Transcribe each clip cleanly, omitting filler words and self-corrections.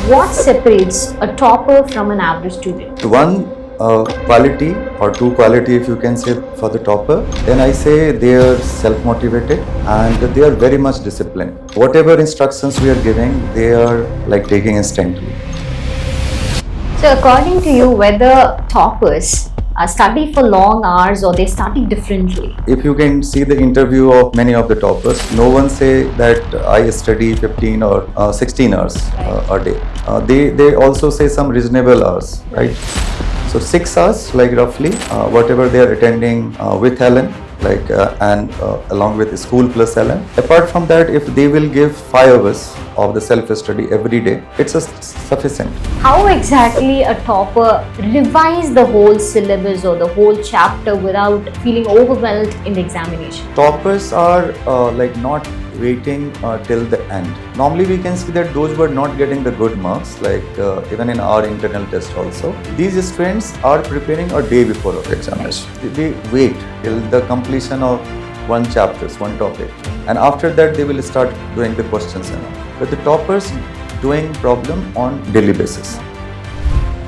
What separates a topper from an average student? One quality or two quality, if you can say, for the topper, then I say they are self-motivated and they are very much disciplined. Whatever instructions we are giving, they are like taking instantly. So according to you, whether toppers study for long hours or they study differently? If you can see the interview of many of the toppers, no one say that I study 15 or 16 hours a day. They also say some reasonable hours, right? So 6 hours, like roughly, whatever they are attending with Helen, like and along with school plus Helen. Apart from that, if they will give 5 hours of the self-study every day, it's sufficient. How exactly a topper revise the whole syllabus or the whole chapter without feeling overwhelmed in the examination? Toppers are like not waiting till the end. Normally we can see that those who are not getting the good marks, like even in our internal test also, these students are preparing a day before of examination. They wait till the completion of one chapters, one topic, and after that they will start doing the questions and all. But the toppers doing problem on daily basis.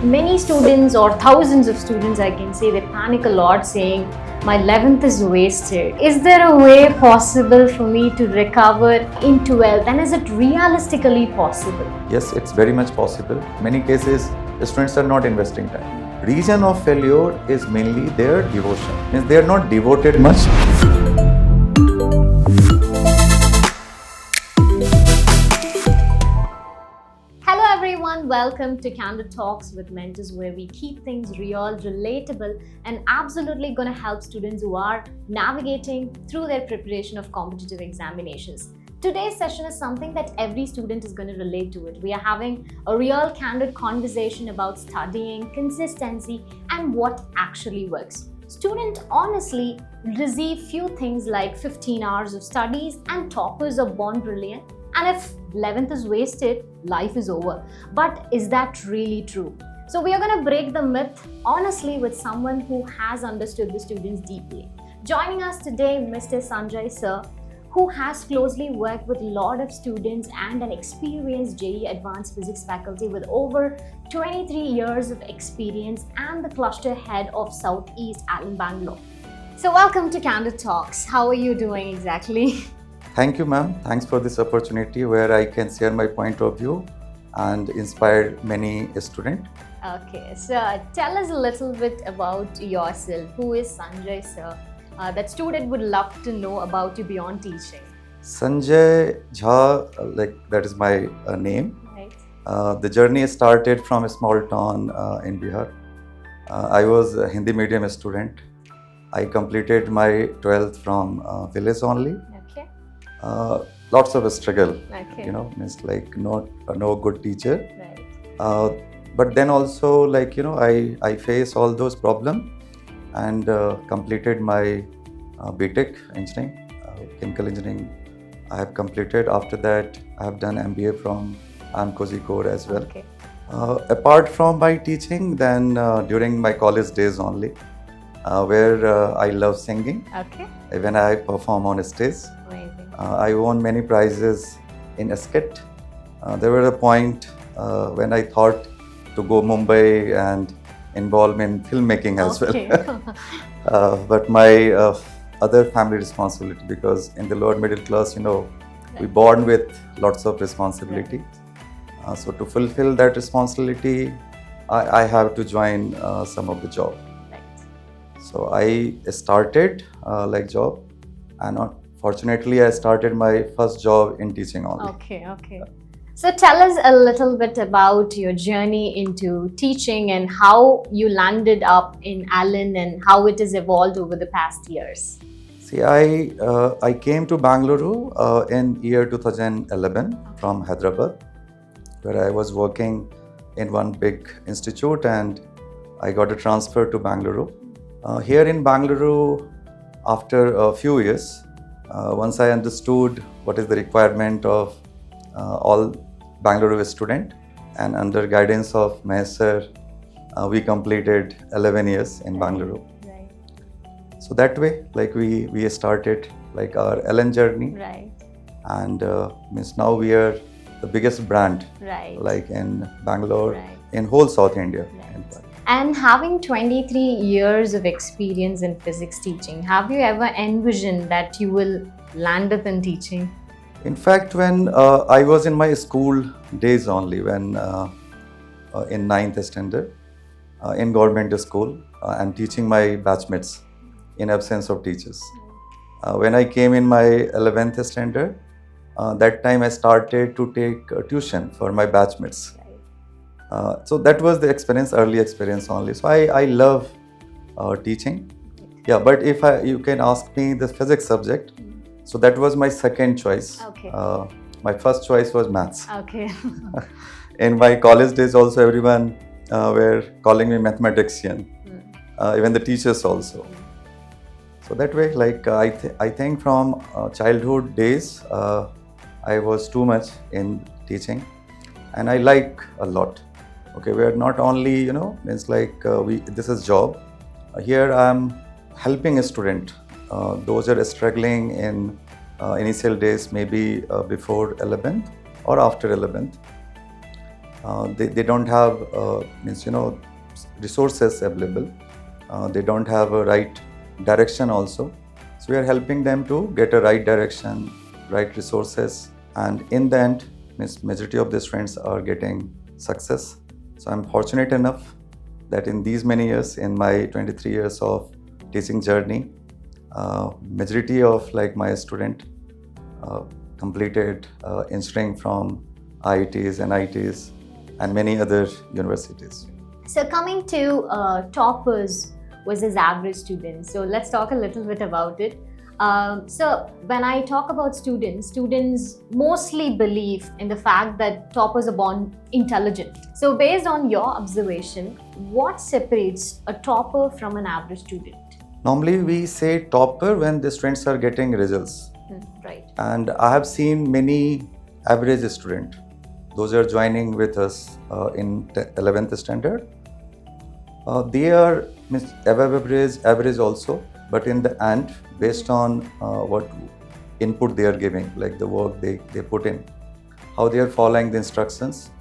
Many students or thousands of students, I can say, they panic a lot saying, my 11th is wasted. Is there a way possible for me to recover in 12th, and is it realistically possible? Yes, it's very much possible. Many cases, the students are not investing time. Reason of failure is mainly their devotion. Means they are not devoted much. Welcome to Candid Talks with Mentors, where we keep things real, relatable, and absolutely going to help students who are navigating through their preparation of competitive examinations. Today's session is something that every student is going to relate to it. We are having a real candid conversation about studying, consistency, and what actually works. Students honestly receive few things like 15 hours of studies and toppers are born brilliant. And if 11th is wasted, life is over. But is that really true? So we are going to break the myth honestly with someone who has understood the students deeply. Joining us today, Mr. Sanjay Sir, who has closely worked with a lot of students and an experienced JEE Advanced Physics faculty with over 23 years of experience and the cluster head of Southeast Allen Bangalore. So welcome to Candid Talks. How are you doing exactly? Thank you, ma'am. Thanks for this opportunity where I can share my point of view and inspire many students. Okay, so tell us a little bit about yourself. Who is Sanjay Sir? That student would love to know about you beyond teaching. Sanjay Jha, like that is my name. Right. The journey started from a small town in Bihar. I was a Hindi medium student. I completed my 12th from village only. Lots of struggle, Okay. you know, means like no good teacher. Right. But then also, like, you know, I face all those problems and completed my BTech engineering, chemical engineering. I have completed. After that, I have done MBA from Kozhikode as well. Okay. Apart from my teaching, then during my college days only, where I love singing. Okay. When I perform on stage. Amazing. I won many prizes in a skit. There was a point when I thought to go Mumbai and involve in filmmaking as well. But my other family responsibility, because in the lower middle class, you know, we born with lots of responsibility. So to fulfill that responsibility, I have to join some of the job. Right. So I started like job, and fortunately I started my first job in teaching only. Okay. So tell us a little bit about your journey into teaching and how you landed up in Allen and how it has evolved over the past years. See, I came to Bangalore in year 2011 from Hyderabad, where I was working in one big institute, and I got a transfer to Bangalore. Here in Bangalore, after a few years, once I understood what is the requirement of all Bangalore student, and under guidance of Sir, we completed 11 years in Bangalore. Right. So that way, like we started like our LN journey. Right. And means now we are the biggest brand, Right. like in Bangalore, Right. in whole South India. Right. in fact. And having 23 years of experience in physics teaching, have you ever envisioned that you will land up in teaching? In fact, when I was in my school days only, when in 9th standard, in government school, and teaching my batchmates in absence of teachers. When I came in my 11th standard, that time I started to take tuition for my batchmates. So that was the experience, early experience only. So I love teaching. Yeah, but if you can ask me the physics subject, so that was my second choice. Okay. My first choice was maths. Okay. In my college days also, everyone were calling me mathematician, even the teachers also. So that way, like I think from childhood days, I was too much in teaching, and I like a lot. Okay, we are not only means like this is job. Here I am helping a student. Those are struggling in initial days, maybe before 11th or after 11th. They don't have resources available. They don't have a right direction also. So we are helping them to get a right direction, right resources, and in the end, majority of the students are getting success. So I'm fortunate enough that in these many years, in my 23 years of teaching journey, majority of like my student completed engineering from IITs and ITs and many other universities. So coming to toppers versus average students, so let's talk a little bit about it. So when I talk about students mostly believe in the fact that toppers are born intelligent. So based on your observation, what separates a topper from an average student? Normally we say topper when the students are getting results. Right. And I have seen many average students. Those are joining with us in 11th standard. They are above average also, but in the end, based on what input they are giving, like the work they put in, how they are following the instructions,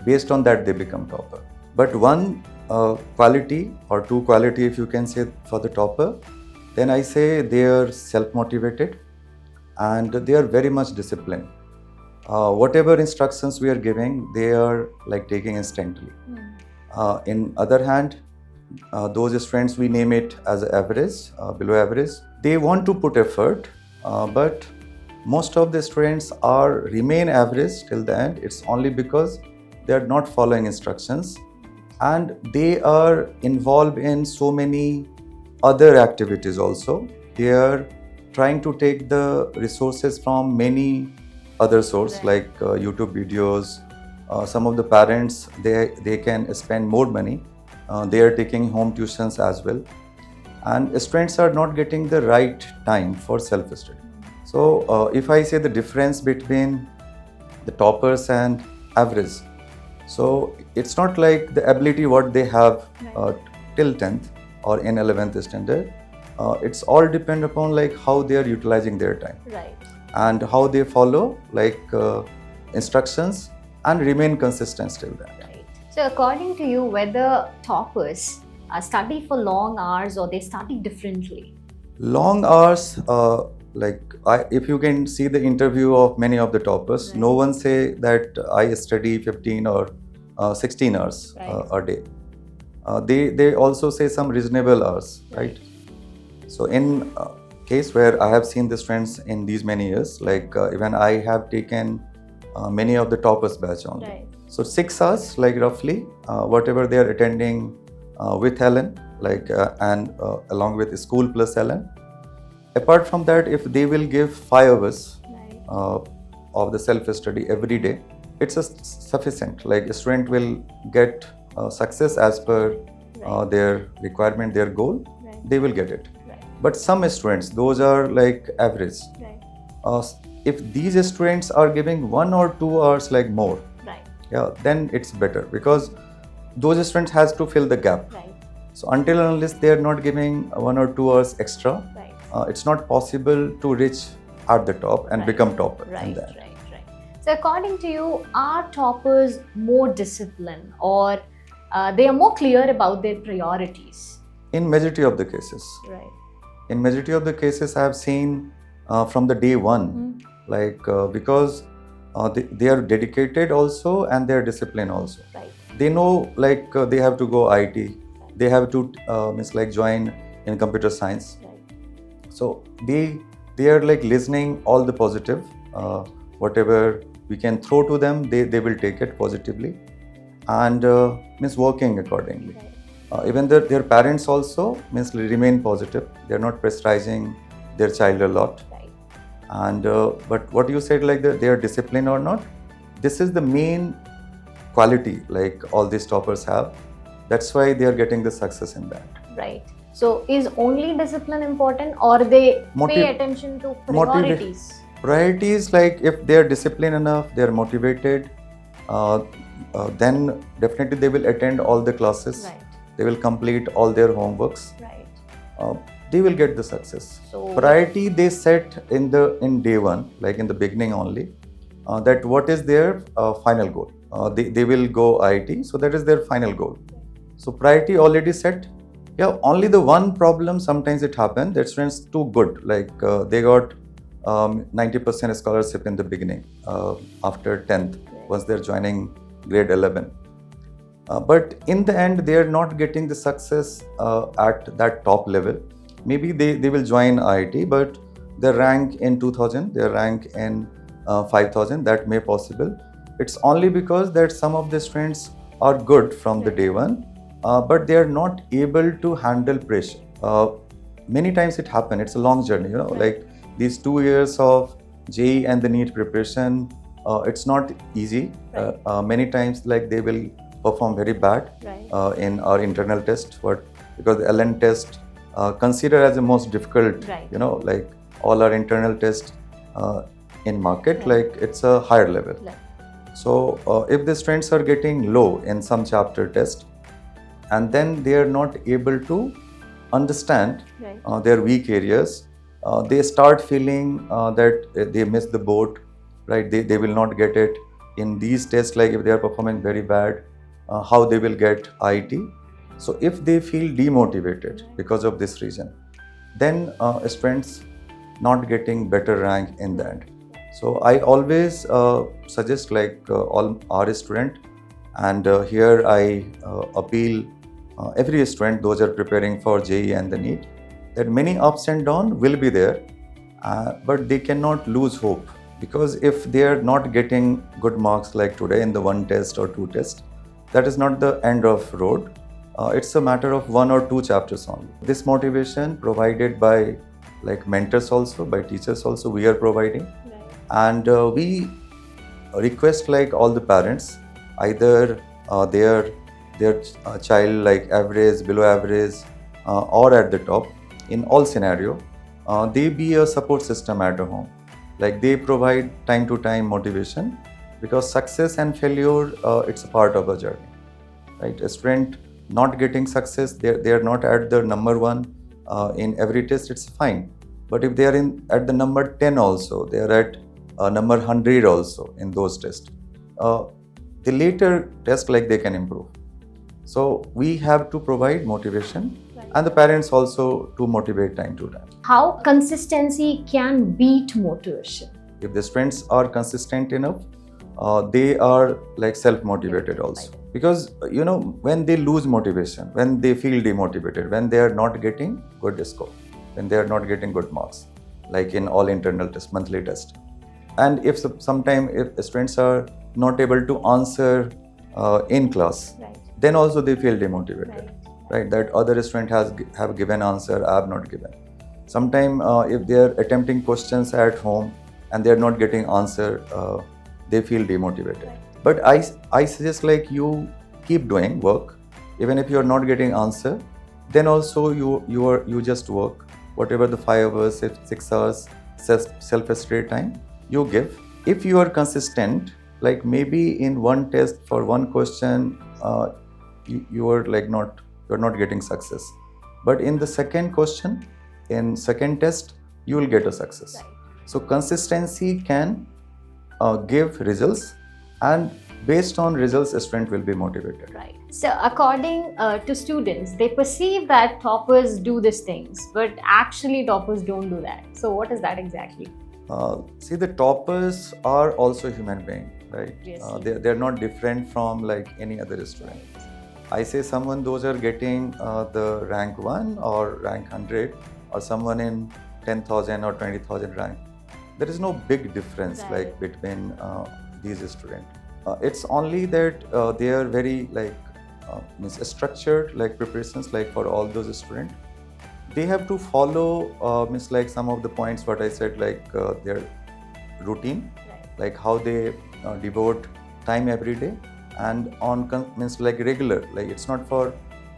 based on that they become topper. But one quality or two quality, if you can say, for the topper, then I say they are self-motivated and they are very much disciplined. Whatever instructions we are giving, they are like taking instantly. In other hand, those students, we name it as average, below average. They want to put effort, but most of the students remain average till the end. It's only because they are not following instructions, and they are involved in so many other activities also. They are trying to take the resources from many other sources, like YouTube videos. Some of the parents, they can spend more money. They are taking home tuitions as well, and students are not getting the right time for self-study. So if I say the difference between the toppers and average, so it's not like the ability what they have till 10th or in 11th standard. It's all depend upon like how they are utilizing their time, Right. and how they follow like instructions and remain consistent till then. Right. So according to you, whether toppers study for long hours or they study differently? Long hours, if you can see the interview of many of the toppers, Right. no one say that I study 15 or 16 hours a day. They also say some reasonable hours, right? So in case where I have seen the students in these many years, like even I have taken many of the toppers batch only. Right. So 6 hours, like roughly, whatever they are attending with Helen, like and along with school plus Helen. Apart from that, if they will give 5 hours of the self-study every day, it's sufficient. Like a student will get success as per their requirement, their goal, they will get it. But some students, those are like average. If these students are giving 1 or 2 hours like more, then it's better, because those students has to fill the gap. So until and unless they are not giving 1 or 2 hours extra, it's not possible to reach at the top and become topper in that. So according to you, are toppers more disciplined, or they are more clear about their priorities? In majority of the cases. Right. In majority of the cases, I have seen from the day one, because they are dedicated also and they are disciplined also. Right. They know they have to go IT, they have to join in computer science. Right. So they are listening all the positive, whatever we can throw to them, they will take it positively and working accordingly. Right. Even their parents also remain positive. They are not pressurizing their child a lot. Right. And but what you said, they are disciplined or not, this is the main quality all these toppers have. That's why they are getting the success in that. Right. So is only discipline important, or they pay attention to priorities? Priorities, if they are disciplined enough, they are motivated, then definitely they will attend all the classes. Right. They will complete all their homeworks. Right. They will get the success. So priority they set in day one, in the beginning only, that what is their final goal. They will go IT, so that is their final goal. So priority already set. Yeah, only the one problem sometimes it happens that students too good, they got 90% scholarship in the beginning after 10th, once they're joining grade 11. But in the end, they are not getting the success at that top level. Maybe they will join IIT, but their rank in 2000, their rank in 5000, that may possible. It's only because that some of the students are good from the day one, but they are not able to handle pressure. Many times it happens, it's a long journey, these 2 years of JEE and the NEET preparation, it's not easy. Many times they will perform very bad in our internal test, because the LN test considered as the most difficult, all our internal tests in market, it's a higher level. So if the students are getting low in some chapter test, and then they are not able to understand their weak areas, they start feeling that they miss the boat, they will not get it in these tests. If they are performing very bad, how they will get IT. So if they feel demotivated because of this reason, then students not getting better rank in the end. So I always suggest all our student, and here I appeal every student, those are preparing for JEE and the NEET, that many ups and downs will be there, but they cannot lose hope, because if they are not getting good marks like today in the one test or two tests, that is not the end of road. It's a matter of 1 or 2 chapters only. This motivation provided by mentors also, by teachers also, we are providing. And we request all the parents, either their child average, below average, or at the top, in all scenario, they be a support system at home. They provide time to time motivation, because success and failure, it's a part of a journey. A student not getting success, they are not at the number 1 in every test, it's fine. But if they are at the number 10 also, they are at number 100 also in those tests, the later test they can improve. So we have to provide motivation, and the parents also to motivate time to time. How consistency can beat motivation? If the students are consistent enough, they are self-motivated also. Because when they lose motivation, when they feel demotivated, when they are not getting good score, when they are not getting good marks, in all internal tests, monthly test, and if sometimes if students are not able to answer in class, then also they feel demotivated, that other student have given answer, I have not given. Sometimes if they are attempting questions at home and they are not getting answer, they feel demotivated. But I suggest you keep doing work, even if you are not getting answer, then also you just work, whatever the 5 hours, 6 hours self-study time you give. If you are consistent, maybe in one test for one question, you are not getting success, but in the second question, in second test, you will get a success. So consistency can give results, and based on results, a student will be motivated. Right. So, according to students, they perceive that toppers do these things, but actually toppers don't do that. So, what is that exactly? See, the toppers are also human beings, right? Yes. They're not different from like any other student. I say someone, those are getting the rank 1 or rank 100, or someone in 10,000 or 20,000 rank. There is no big difference Right. like between these students. It's only that they are very like means structured like preparations like for all those students. They have to follow means like some of the points what I said, like their routine, Right. like how they devote time every day, and on means like regular, like it's not for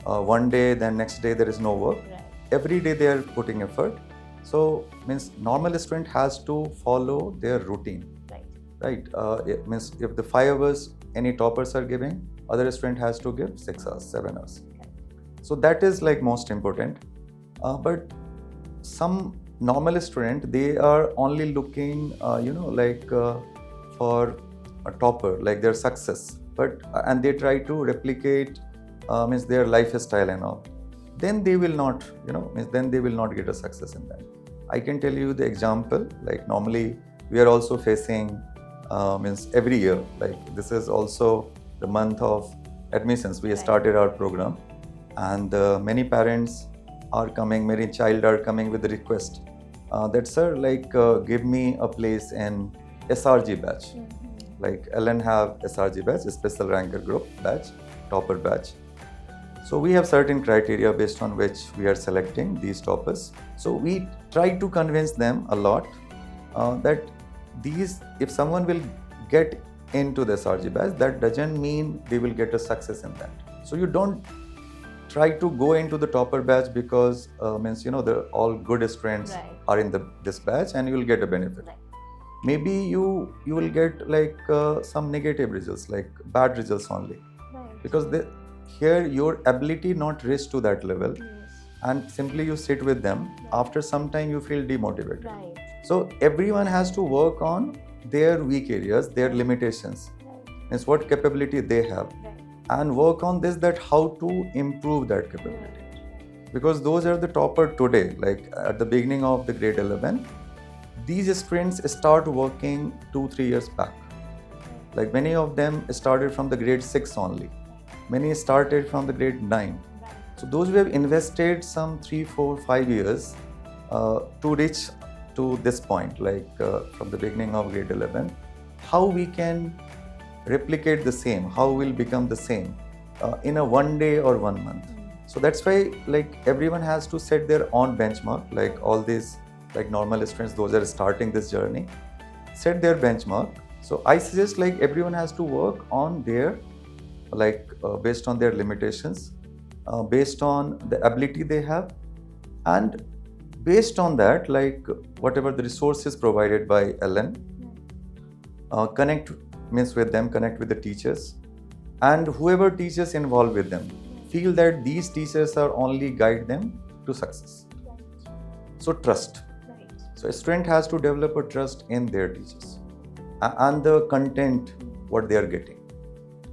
one day then next day there is no work. Right. Every day they are putting effort. So means normal student has to follow their routine, Right. right? It means if the 5 hours any toppers are giving, other student has to give 6 hours, 7 hours. Okay. So that is like most important. But some normal student, they are only looking for a topper, like their success, but and they try to replicate means their lifestyle and all. Then they will not, means then they will not get a success in that. I can tell you the example, like normally we are also facing means every year, like this is also the month of admissions. We Right. started our program, and many parents are coming, many child are coming with the request that sir, like give me a place in SRG batch. Like Ellen have SRG batch, special ranker group batch, topper batch. So we have certain criteria based on which we are selecting these toppers. So we try to convince them a lot that these, if someone will get into the SRG batch, that doesn't mean they will get a success in that. So you don't try to go into the topper batch because means the all good students Right. are in this batch and you will get a benefit. Right. Maybe you will get like some negative results, like bad results only, Right. because here your ability not reach to that level, Yes. and simply you sit with them. After some time you feel demotivated. Right. So everyone has to work on their weak areas, their limitations, Right. means what capability they have, Right. and work on this, that how to improve that capability. Right. Because those are the topper today, like at the beginning of the grade 11, these students start working 2-3 years back. Like many of them started from the grade 6 only. Many started from the grade 9. Right. So those who have invested some 3, 4, 5 years to reach to this point, like from the beginning of grade 11, how we can replicate the same, how we'll become the same in a one day or 1 month. So that's why like everyone has to set their own benchmark, like all these like normal students, those are starting this journey, set their benchmark. So I suggest like everyone has to work on their like based on their limitations, based on the ability they have, and based on that, like whatever the resources provided by Ellen, connect means with them, connect with the teachers, and whoever teachers involved with them, feel that these teachers are only guide them to success. So trust. Right. So a student has to develop a trust in their teachers and the content what they are getting,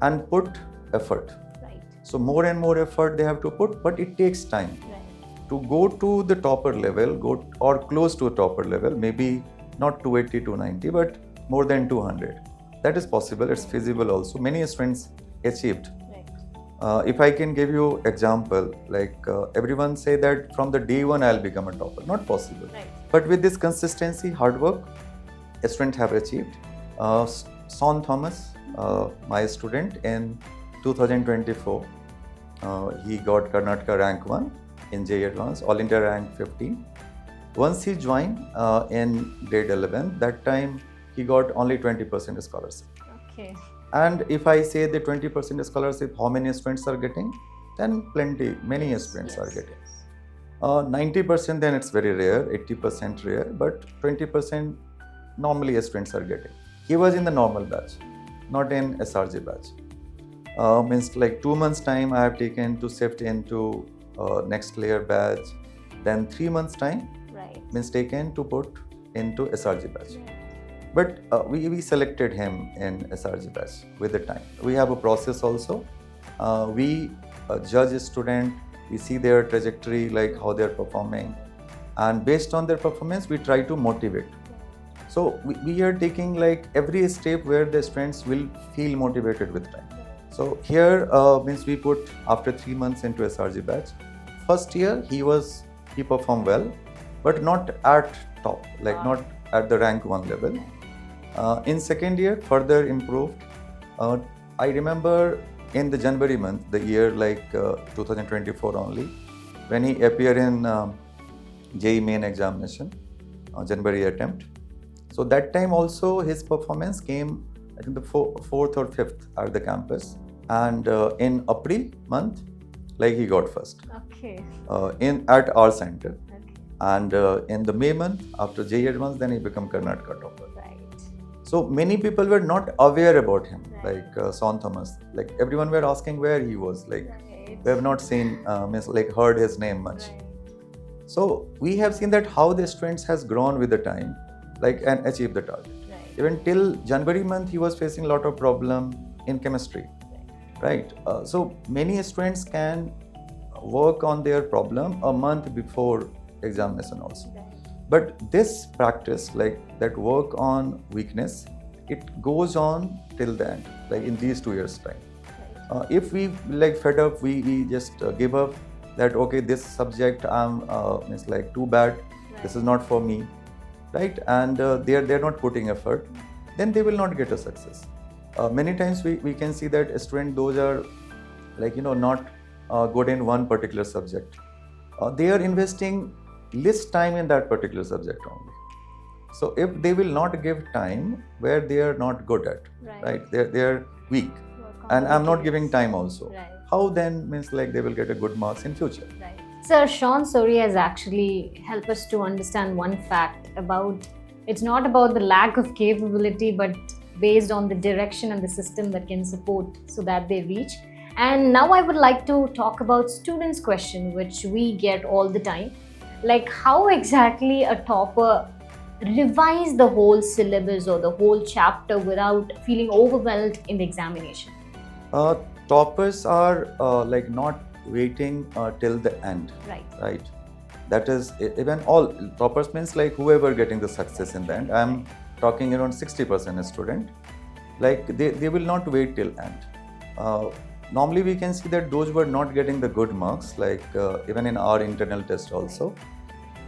and put effort. Right. So more and more effort they have to put, but it takes time. Right. To go to the topper level, go or close to a topper level, maybe not 280, 290, but more than 200. That is possible, it's feasible also. Many students achieved. Right. If I can give you example, like everyone say that from the day one I'll become a topper. Not possible. Right. But with this consistency, hard work, students have achieved. Son Thomas, my student in 2024, he got Karnataka rank 1 in JEE Advanced, All India rank 15. Once he joined in grade 11, that time he got only 20% scholarship. Okay. And if I say the 20% scholarship, how many students are getting? Then plenty, many students are getting. 90% then it's very rare, 80% rare, but 20% normally students are getting. He was in the normal batch, not in SRG batch. Means like 2 months time I have taken to shift into next layer batch. Then 3 months time Right. means taken to put into SRG batch. Right. But we selected him in SRG batch with the time. We have a process also. We judge a student, we see their trajectory, like how they're performing, and based on their performance, we try to motivate. So we are taking like every step where the students will feel motivated with time. So here means we put after 3 months into SRG batch. First year he performed well, but not at top, like not at the rank 1 level. In second year, further improved. I remember in the January month, the year like 2024 only, when he appeared in JEE main examination, January attempt. So that time also his performance came, I think the fourth or fifth at the campus. And in April month, like he got first. Okay. At our center. Okay. And in the May month, after JEE advanced, then he became Karnataka topper. Right. So many people were not aware about him, Right. like Son Thomas. Like everyone were asking where he was. Like Right. we have not seen, like heard his name much. Right. So we have seen that how the students has grown with the time, like and achieved the target. Right. Even till January month, he was facing a lot of problem in chemistry, right? So many students can work on their problem a month before examination also. Right. But this practice, like that work on weakness, it goes on till the end, like in these 2 years' time. Right. If we like fed up, we just give up that okay, this subject is like too bad, this is not for me, right? And they're not putting effort, then they will not get a success. Many times we can see that a student, those are like not good in one particular subject. They are investing less time in that particular subject only. So if they will not give time where they are not good at, right? They're weak, and I'm not giving time also. Right. How then means like they will get a good marks in future? Right. Sir, Sean Sori has actually helped us to understand one fact about it's not about the lack of capability, but based on the direction and the system that can support so that they reach. And now I would like to talk about students' question, which we get all the time. Like how exactly a topper revise the whole syllabus or the whole chapter without feeling overwhelmed in the examination? Toppers are like not waiting till the end, right? That is even all toppers means like whoever getting the success in the end. I'm talking around 60% student, like they will not wait till end. Normally we can see that those who are not getting the good marks, like even in our internal test also,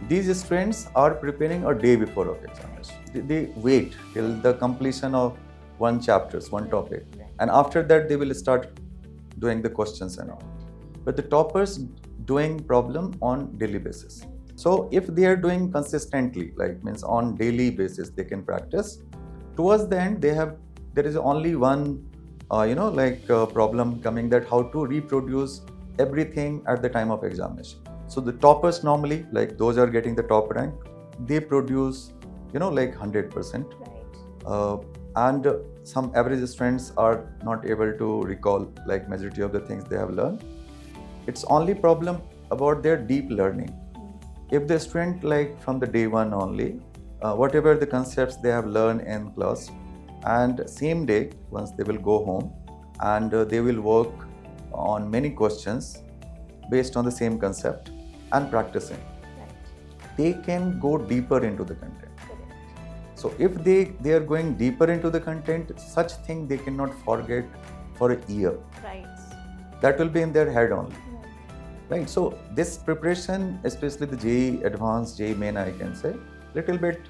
these students are preparing a day before of examination. They wait till the completion of one chapters, one topic, and after that they will start doing the questions and all. But the toppers doing problem on daily basis. So if they are doing consistently, like means on daily basis, they can practice. Towards the end, there is only one, problem coming, that how to reproduce everything at the time of examination. So the toppers normally, like those are getting the top rank, they produce, like 100%. Right. And some average students are not able to recall like majority of the things they have learned. It's only problem about their deep learning. If the student like from the day one only, whatever the concepts they have learned in class, and same day once they will go home and they will work on many questions based on the same concept and practicing, they can go deeper into the content. So if they are going deeper into the content, such thing they cannot forget for a year. Right. That will be in their head only. Right. So this preparation, especially the JEE Advanced, JEE Main, I can say, little bit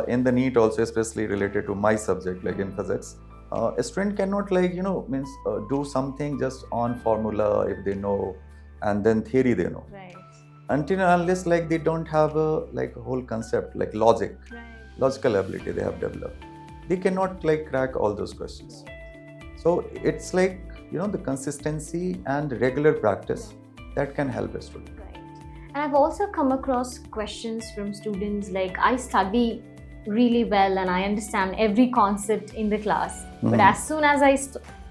in the NEET also, especially related to my subject, like in physics. A student cannot do something just on formula if they know, and then theory they know. Right. Until and unless like they don't have a whole concept like logic. Right. Logical ability they have developed, they cannot crack all those questions. So it's the consistency and regular practice that can help a student. Right. And I've also come across questions from students like, I study really well and I understand every concept in the class, but as soon as I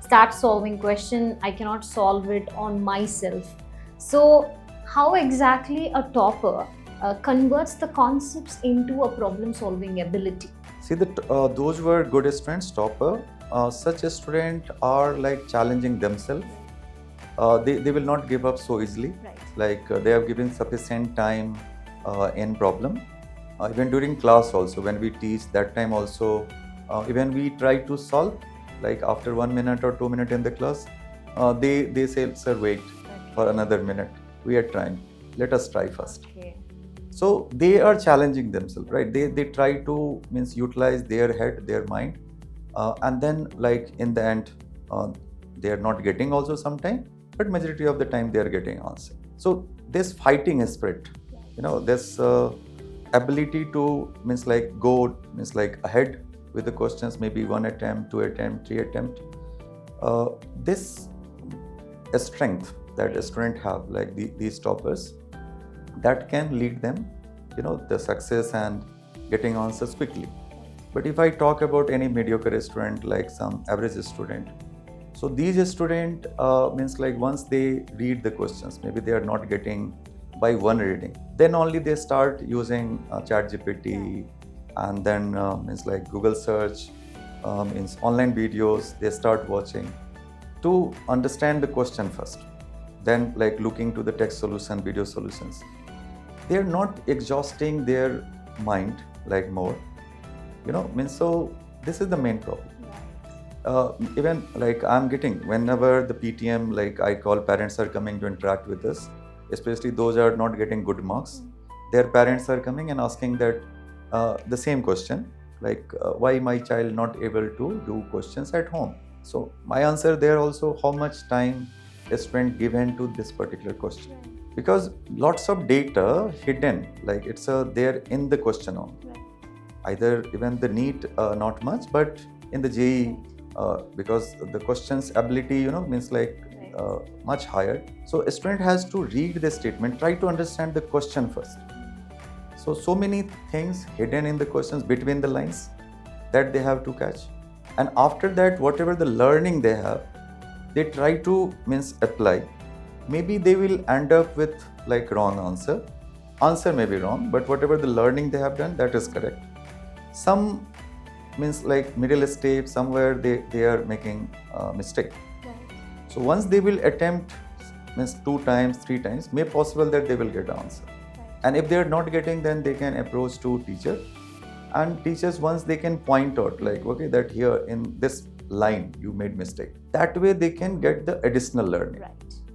start solving question, I cannot solve it on myself. So how exactly a topper converts the concepts into a problem-solving ability? See, those were good students, topper. Such a student are like challenging themselves. They will not give up so easily. Right. Like they have given sufficient time in problem. Even during class also, when we teach, that time also, even we try to solve, like after 1 minute or 2 minutes in the class, they say, sir, wait for another minute. We are trying. Let us try first. Okay. So they are challenging themselves, right? They try to utilize their head, their mind, and then like in the end, they are not getting also sometime, but majority of the time they are getting answer. So this fighting spirit, this ability to go ahead with the questions, maybe 1 attempt, 2 attempt, 3 attempt. This strength that a student have, like these toppers, that can lead them, the success and getting answers quickly. But if I talk about any mediocre student, like some average student, so these student once they read the questions, maybe they are not getting by one reading, then only they start using ChatGPT, and then Google search, online videos they start watching to understand the question first, then like looking to the text solution, video solutions. They are not exhausting their mind like more, so this is the main problem. Even like I'm getting, whenever the PTM, like I call, parents are coming to interact with us, especially those are not getting good marks. Their parents are coming and asking that the same question, like why my child not able to do questions at home. So my answer there also, how much time is spent given to this particular question, because lots of data hidden, like it's there in the question only. Either even the NEET not much, but in the JEE, because the questions ability much higher. So a student has to read the statement, try to understand the question first. So many things hidden in the questions between the lines that they have to catch, and after that, whatever the learning they have, they try to apply. Maybe they will end up with like wrong answer may be wrong, but whatever the learning they have done, that is correct. Some like middle step, somewhere they are making mistake. So once they will attempt 2 times, 3 times, may possible that they will get answer. And if they are not getting, then they can approach to teacher, and teachers, once they can point out like, okay, that here in this line you made mistake, that way they can get the additional learning.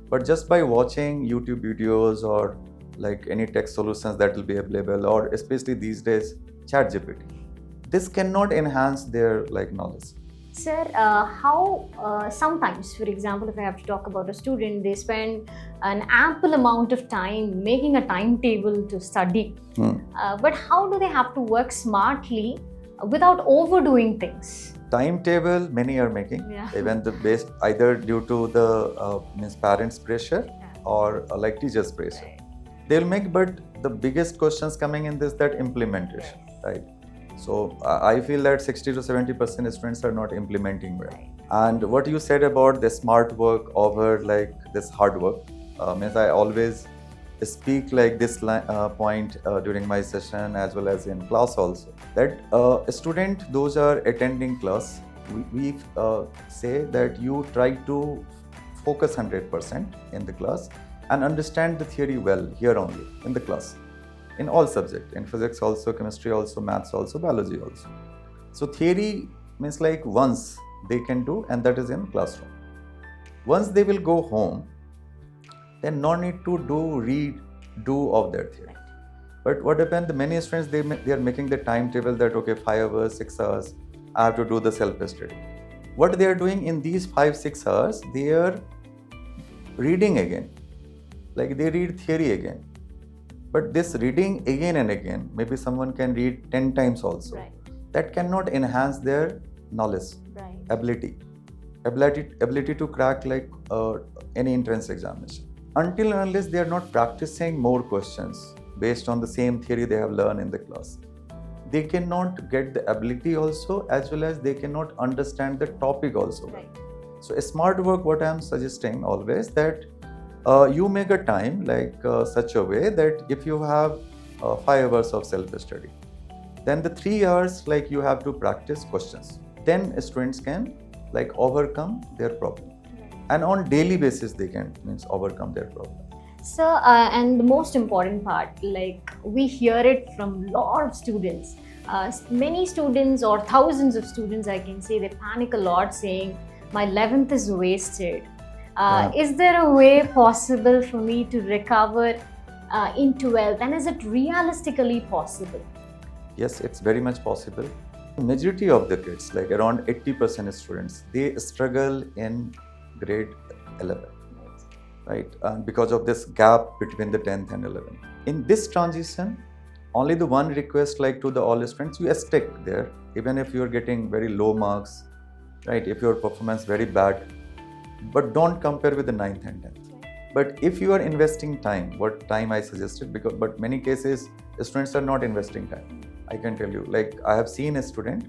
But just by watching YouTube videos or like any text solutions that will be available, or especially these days ChatGPT, this cannot enhance their like knowledge. Sir, how sometimes, for example, if I have to talk about a student, they spend an ample amount of time making a timetable to study. But how do they have to work smartly without overdoing things? Timetable many are making, even the best, either due to the parents' pressure or like teachers' pressure. They'll make, but the biggest questions coming in this, that implementation, right? So I feel that 60 to 70% students are not implementing well. And what you said about the smart work over like this hard work, I always speak like this point during my session as well as in class also, that a student, those are attending class, we say that you try to focus 100% in the class and understand the theory well here only in the class, in all subjects, in physics also, chemistry also, maths also, biology also. So theory means like once they can do, and that is in classroom. Once they will go home, then no need to do of their theory. But what happened, the many students, they are making the timetable that, okay, 5 hours, 6 hours, I have to do the self-study. What they are doing in these 5-6 hours, they are reading again. Like they read theory again. But this reading again and again, maybe someone can read 10 times also. That cannot enhance their knowledge, ability to crack like any entrance examination. Until and unless they are not practicing more questions based on the same theory they have learned in the class, they cannot get the ability also, as well as they cannot understand the topic also. So a smart work, what I am suggesting always, that you make a time like such a way that if you have 5 hours of self-study, Then the 3 hours, like you have to practice questions. Then students can like overcome their problem. And on daily basis, they can overcome their problem. So, and the most important part, like we hear it from a lot of students. Many students or thousands of students, I can say, they panic a lot saying, my 11th is wasted. Is there a way possible for me to recover in 12th? And is it realistically possible? Yes, it's very much possible. Majority of the kids, like around 80% students, they struggle in grade 11. Right, and because of this gap between the 10th and 11th. In this transition, only the one request like to the all students, you stick there, even if you're getting very low marks, right, if your performance very bad, but don't compare with the 9th and 10th. But if you are investing time, what time I suggested, but many cases, students are not investing time. I can tell you, like I have seen a student,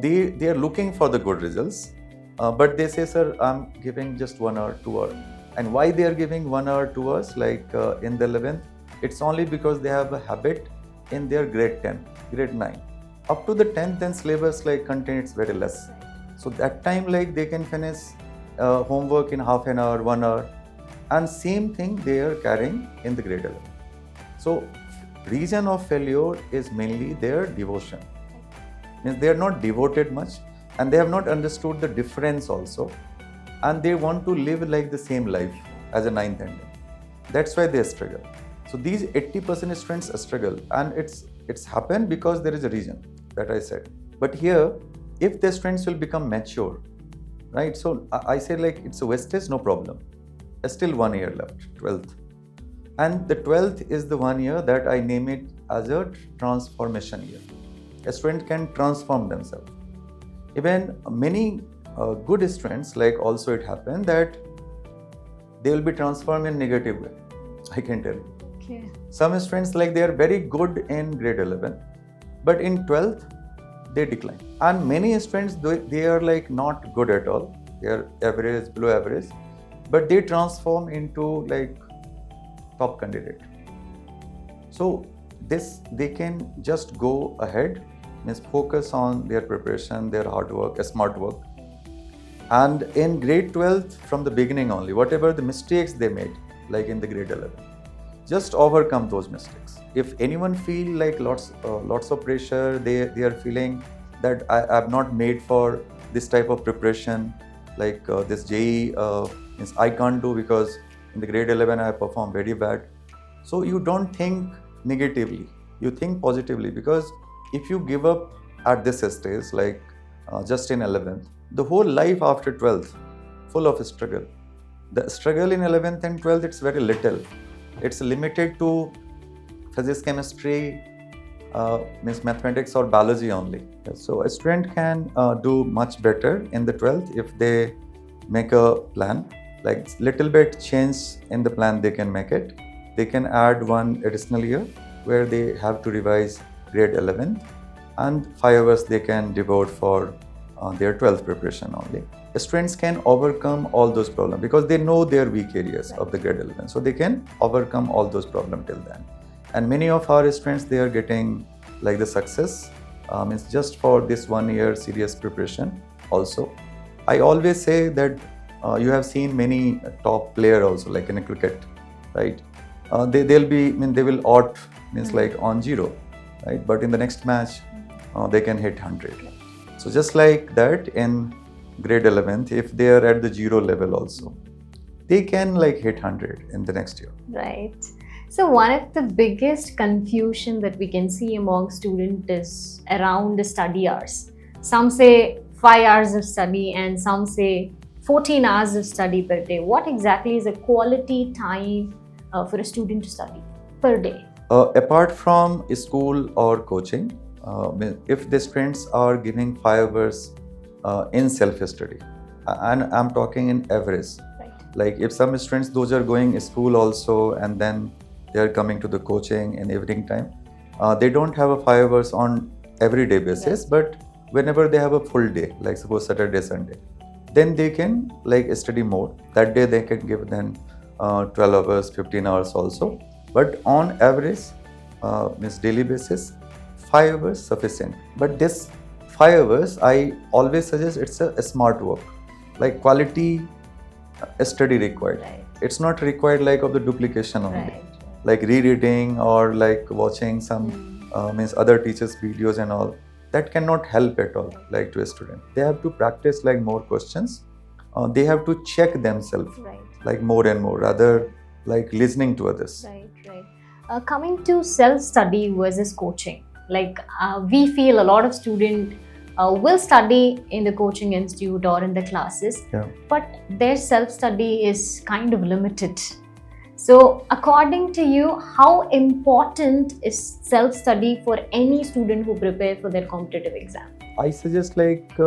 they are looking for the good results, but they say, sir, I'm giving just 1 hour, 2 hours. And why they are giving 1 hour, 2 hours, like in the 11th, it's only because they have a habit in their grade 10, grade 9. Up to the 10th and syllabus like content, it's very less. So that time like they can finish homework in half an hour, 1 hour. And same thing they are carrying in the grade 11. So reason of failure is mainly their devotion. Means they are not devoted much and they have not understood the difference also. And they want to live like the same life as a 9th and 10th. That's why they struggle. So these 80% students struggle, and it's happened because there is a reason that I said. But here, if the students will become mature, right? So I said like it's a wastage, no problem. There's still 1 year left, 12th. And the 12th is the 1 year that I name it as a transformation year. A student can transform themselves. Even many good students, like also it happened that they will be transformed in negative way. I can tell you. Okay. Some students like they are very good in grade 11, but in 12th they decline. And many students they are like not good at all. They are average, below average, but they transform into like top candidate. So this they can just go ahead, means focus on their preparation, their hard work, smart work. And in grade 12th, from the beginning only, whatever the mistakes they made, like in the grade 11, just overcome those mistakes. If anyone feel like lots of pressure, they are feeling that I'm not made for this type of preparation, like this JEE, means I can't do because in the grade 11 I performed very bad. So you don't think negatively, you think positively, because if you give up at this stage, like just in 11th, the whole life after 12th, full of struggle. The struggle in 11th and 12th, it's very little. It's limited to physics, chemistry, means mathematics or biology only. So a student can do much better in the 12th if they make a plan, like little bit change in the plan they can make it. They can add 1 additional year where they have to revise grade 11th, and 5 hours they can devote for their 12th preparation only. Students can overcome all those problems because they know their weak areas of the grade 11. So they can overcome all those problems till then. And many of our students, they are getting like the success, means just for this 1 year serious preparation also. I always say that you have seen many top player also, like in a cricket, right? They'll be, they will out, means like on 0, right? But in the next match, they can hit 100. So just like that in grade 11th, if they are at the 0 level also, they can like hit 100 in the next year. Right. So one of the biggest confusion that we can see among students is around the study hours. Some say 5 hours of study and some say 14 hours of study per day. What exactly is a quality time for a student to study per day? Apart from school or coaching, if the students are giving 5 hours in self-study, and I'm talking in average, Right. Like if some students, those are going school also and then they are coming to the coaching in evening time, they don't have a 5 hours on everyday basis, but whenever they have a full day, like suppose Saturday, Sunday, then they can like study more. That day they can give them 12 hours, 15 hours also. But on average, means daily basis, 5 hours sufficient. But this 5 hours, I always suggest it's a smart work, like quality study required. Right. It's not required like of the duplication only, Right. like rereading or like watching some means other teachers' videos and all. That cannot help at all, like to a student. They have to practice like more questions. They have to check themselves Right. like more and more, rather like listening to others. Right, right. Coming to self-study versus coaching, like we feel a lot of students will study in the coaching institute or in the classes, Yeah. but their self-study is kind of limited. So, according to you, how important is self-study for any student who prepare for their competitive exam? I suggest like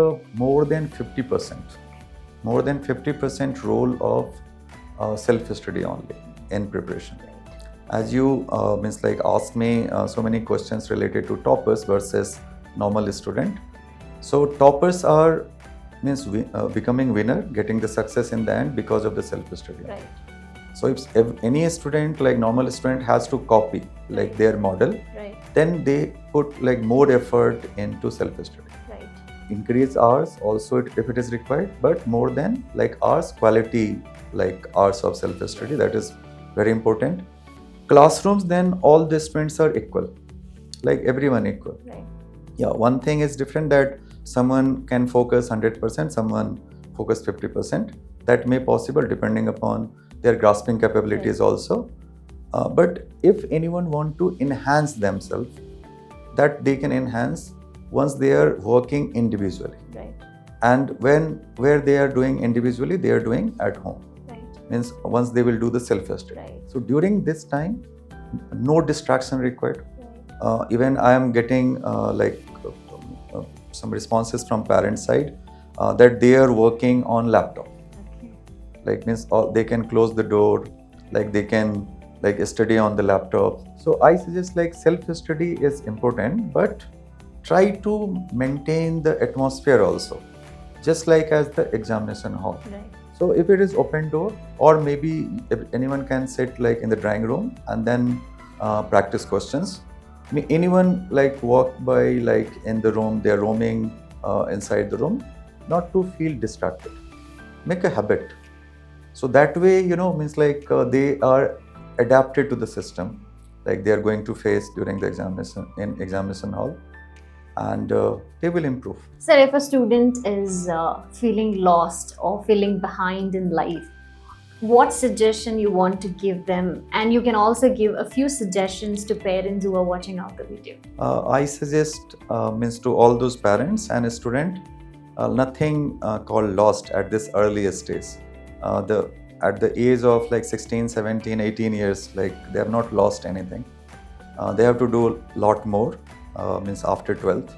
more than 50%. More than 50% role of self-study only in preparation. As you means like asked me so many questions related to toppers versus normal student. So toppers are means becoming winner, getting the success in the end because of the self-study. Right. So if any student like normal student has to copy like their model, Right. then they put like more effort into self-study. Right. Increase hours also if it is required, but more than like hours, quality like hours of self-study, that is very important. Classrooms, then all the students are equal, like everyone equal. Right. Yeah, one thing is different, that someone can focus 100%, someone focus 50%. That may possible depending upon their grasping capabilities also. But if anyone want to enhance themselves, that they can enhance once they are working individually. Right. And where they are doing individually, they are doing at home. Right. Means once they will do the self-study. Right. So during this time, no distraction required. Right. Even I am getting some responses from parent side that they are working on laptop. Okay. Like means they can close the door, like they can like study on the laptop. So I suggest like self-study is important, but try to maintain the atmosphere also, just like as the examination hall. Right. So if it is open door, or maybe if anyone can sit like in the drawing room and then practice questions. Anyone like walk by like in the room, they are roaming inside the room, not to feel distracted. Make a habit. So that way, means like they are adapted to the system, like they are going to face during the examination in examination hall, and they will improve. Sir, if a student is feeling lost or feeling behind in life, what suggestion you want to give them? And you can also give a few suggestions to parents who are watching out the video. I suggest means to all those parents and student, nothing called lost at this earliest stage. At the age of like 16, 17, 18 years, like they have not lost anything. They have to do a lot more, means after 12th.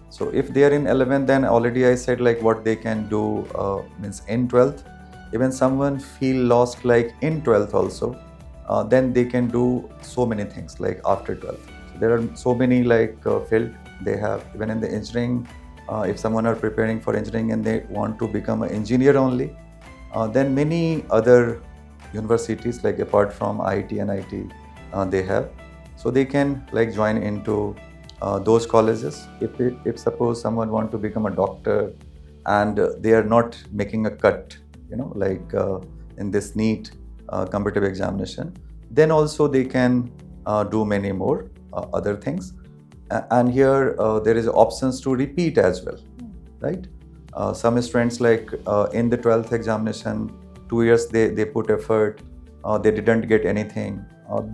So if they are in 11th, then already I said like what they can do means in 12th. Even someone feel lost like in 12th also, then they can do so many things like after 12th. So there are so many like field they have. Even in the engineering, if someone are preparing for engineering and they want to become an engineer only, then many other universities like apart from IIT and IT they have. So they can like join into those colleges. If suppose someone want to become a doctor and they are not making a cut, like in this NEET competitive examination, then also they can do many more other things. And here there is options to repeat as well, right? Some students like in the 12th examination, 2 years they put effort, they didn't get anything.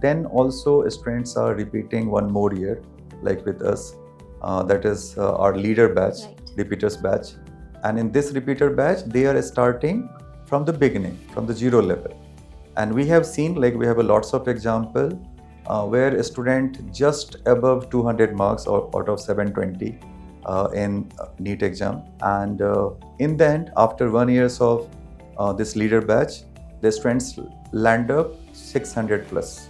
Then also students are repeating one more year, like with us. That is our leader batch, Right. repeaters batch. And in this repeater batch, they are starting from the beginning, from the 0 level. And we have seen, like we have a lots of example where a student just above 200 marks or out of 720 in NEET exam. And in the end, after 1 year of this leader batch, the students land up 600 plus,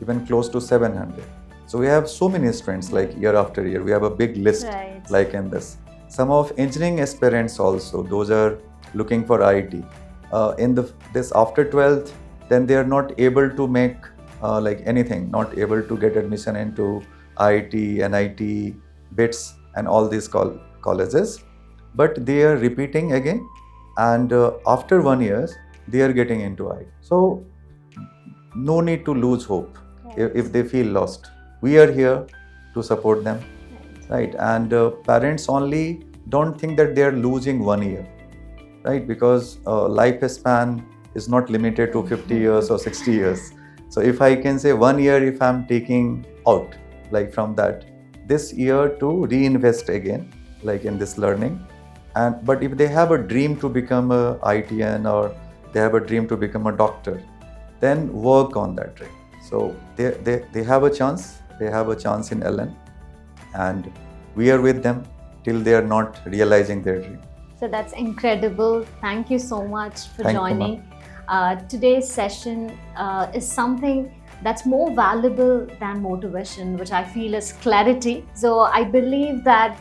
even close to 700. So we have so many students like year after year. We have a big list Right. like in this. Some of engineering aspirants also, those are looking for IT. In this after 12th, then they are not able to make like anything, not able to get admission into IIT, NIT, BITS, and all these colleges, but they are repeating again, and after 1 year, they are getting into IT. So, no need to lose hope if they feel lost. We are here to support them, right? And parents only don't think that they are losing 1 year, right? Because lifespan is not limited to 50 years or 60 years. So if I can say 1 year, if I'm taking out like from that, this year to reinvest again, like in this learning. And but if they have a dream to become a ITN, or they have a dream to become a doctor, then work on that dream. So they have a chance. They have a chance in LN, and we are with them till they are not realizing their dream. So that's incredible. Thank you so much for Thank you, joining. Today's session is something that's more valuable than motivation, which I feel is clarity. So I believe that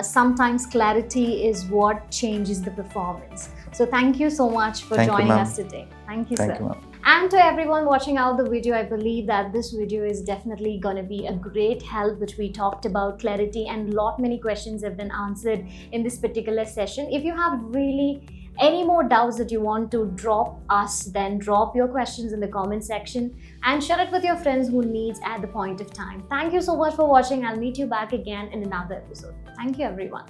sometimes clarity is what changes the performance. So thank you so much for joining us today. Thank you, sir. Thank you, ma'am. And to everyone watching out the video, I believe that this video is definitely going to be a great help, which we talked about clarity, and many questions have been answered in this particular session. If you have really any more doubts that you want to drop us, then drop your questions in the comment section and share it with your friends who needs at the point of time. Thank you so much for watching. I'll meet you back again in another episode. Thank you, everyone.